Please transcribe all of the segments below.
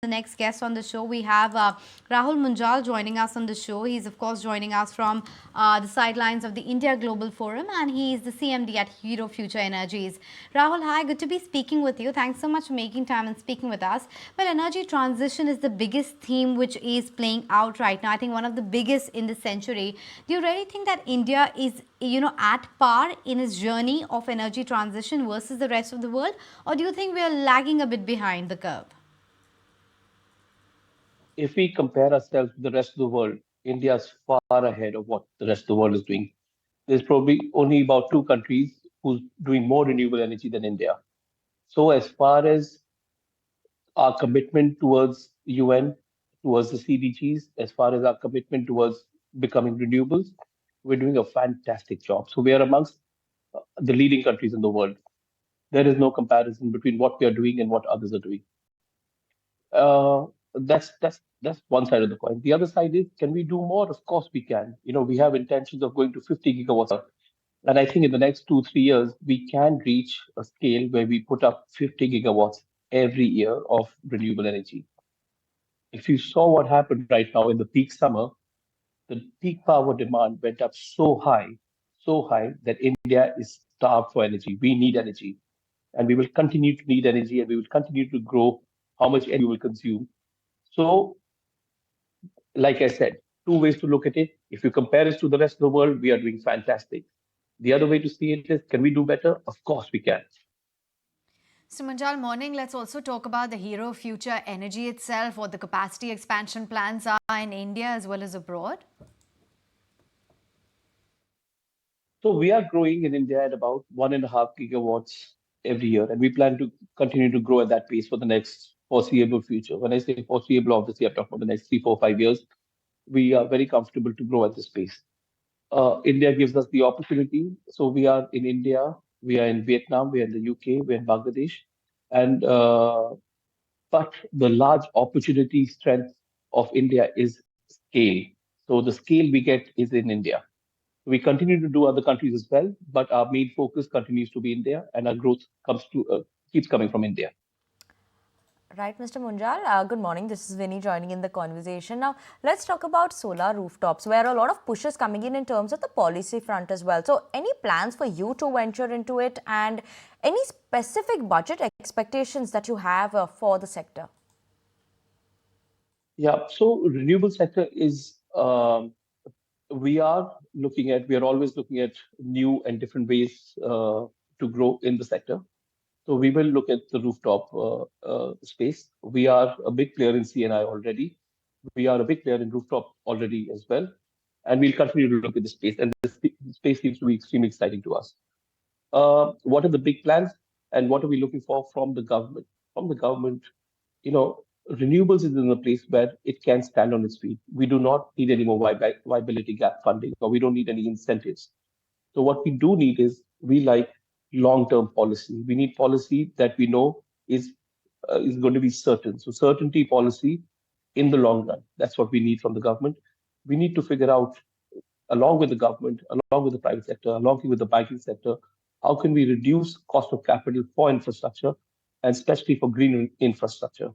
the next guest on the show. We have Rahul Munjal joining us on the show. He's, of course, joining us from the sidelines of the India Global Forum, and he is the CMD at Hero Future Energies. Rahul, hi, good to be speaking with you. Thanks so much for making time and speaking with us. Well, energy transition is the biggest theme which is playing out right now. I think one of the biggest in the century. Do you really think that India is, at par in its journey of energy transition versus the rest of the world, or do you think we are lagging a bit behind the curve? If we compare ourselves with the rest of the world, India is far ahead of what the rest of the world is doing. There's probably only about two countries who's doing more renewable energy than India. So as far as our commitment towards UN, towards the CDGs, as far as our commitment towards becoming renewables, we're doing a fantastic job. So we are amongst the leading countries in the world. There is no comparison between what we are doing and what others are doing. uh, that's one side of the coin. The other side is, can we do more? Of course we can. We have intentions of going to 50 gigawatts, and I think in the next 2 3 years we can reach a scale where we put up 50 gigawatts every year of renewable energy. If you saw what happened right now in the peak summer, the peak power demand went up so high that India is starved for energy. We need energy, and we will continue to need energy, and we will continue to grow how much energy we will consume. So, like I said, two ways to look at it. If you compare us to the rest of the world, we are doing fantastic. The other way to see it is, can we do better? Of course we can. So, Munjal, morning, let's also talk about the Hero Future Energy itself, what the capacity expansion plans are in India as well as abroad. So we are growing in India at about 1.5 gigawatts every year, and we plan to continue to grow at that pace for the next foreseeable future. When I say foreseeable, obviously I'm talking about the next 3 4 5 years. We are very comfortable to grow at this pace. India gives us the opportunity. So we are in India, we are in Vietnam, we are in the UK, we're in Bangladesh, and but the large opportunity strength of India is scale. So the scale we get is in India. We continue to do other countries as well, but our main focus continues to be India, and our growth keeps coming from India. Right, Mr. Munjal. Good morning. This is Vinny joining in the conversation. Now, let's talk about solar rooftops, where a lot of push is coming in terms of the policy front as well. So, any plans for you to venture into it, and any specific budget expectations that you have for the sector? Yeah, so renewable sector is we are always looking at new and different ways to grow in the sector. So we will look at the rooftop space. We are a big player in CNI already. We are a big player in rooftop already as well, and we'll continue to look at the space. And this space seems to be extremely exciting to us. What are the big plans, and what are we looking for from the government? From the government, you know, renewables is in a place where it can stand on its feet. We do not need any more viability gap funding, or we don't need any incentives. So what we do need is, we like long-term policy. We need policy that we know is going to be certain. So certainty policy in the long run. That's what we need from the government. We need to figure out, along with the government, along with the private sector, along with the banking sector, how can we reduce cost of capital for infrastructure, and especially for green infrastructure.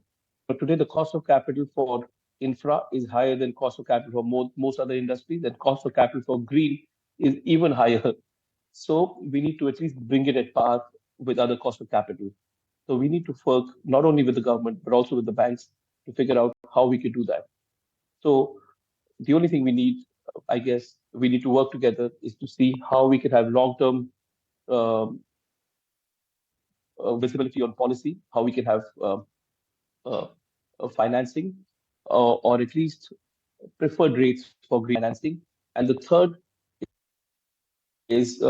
But today, the cost of capital for infra is higher than cost of capital for most other industries, and cost of capital for green is even higher. So we need to at least bring it at par with other cost of capital. So we need to work not only with the government, but also with the banks to figure out how we can do that. So the only thing we need, I guess, we need to work together is to see how we can have long-term um, visibility on policy, how we can have uh, financing, or at least preferred rates for green financing. And the third is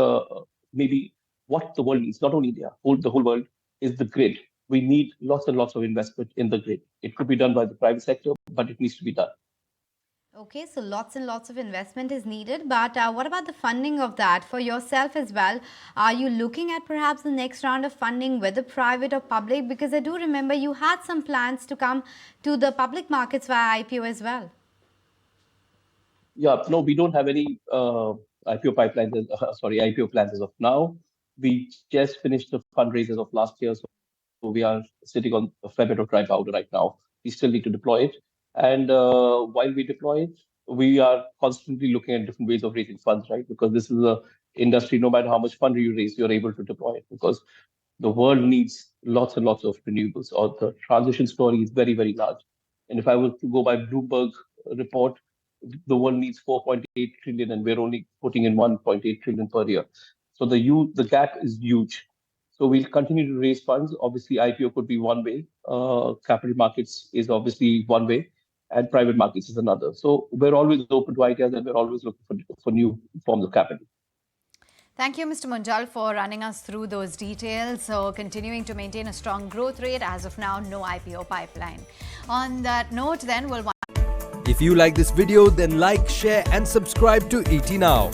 maybe what the world needs, not only India, the whole world, is the grid. We need lots and lots of investment in the grid. It could be done by the private sector, but it needs to be done. Okay, so lots and lots of investment is needed, but what about the funding of that for yourself as well? Are you looking at perhaps the next round of funding, whether private or public? Because I do remember you had some plans to come to the public markets via IPO as well. Yeah, no, we don't have any IPO pipelines, IPO plans as of now. We just finished the fundraisers of last year, so we are sitting on a fair bit of dry powder right now. we still need to deploy it. And while we deploy it, we are constantly looking at different ways of raising funds, right? Because this is a industry, no matter how much fund you raise, you're able to deploy it because the world needs lots and lots of renewables, or the transition story is very, very large. And if I were to go by Bloomberg report, the world needs 4.8 trillion, and we're only putting in 1.8 trillion per year. So the gap is huge. So we'll continue to raise funds. Obviously, IPO could be one way. Capital markets is obviously one way, and private markets is another. So we're always open to ideas, and we're always looking for new forms of capital. Thank you, Mr. Munjal, for running us through those details. So, continuing to maintain a strong growth rate. As of now, no IPO pipeline. On that note, then, we'll... If you like this video, then like, share and subscribe to ET Now.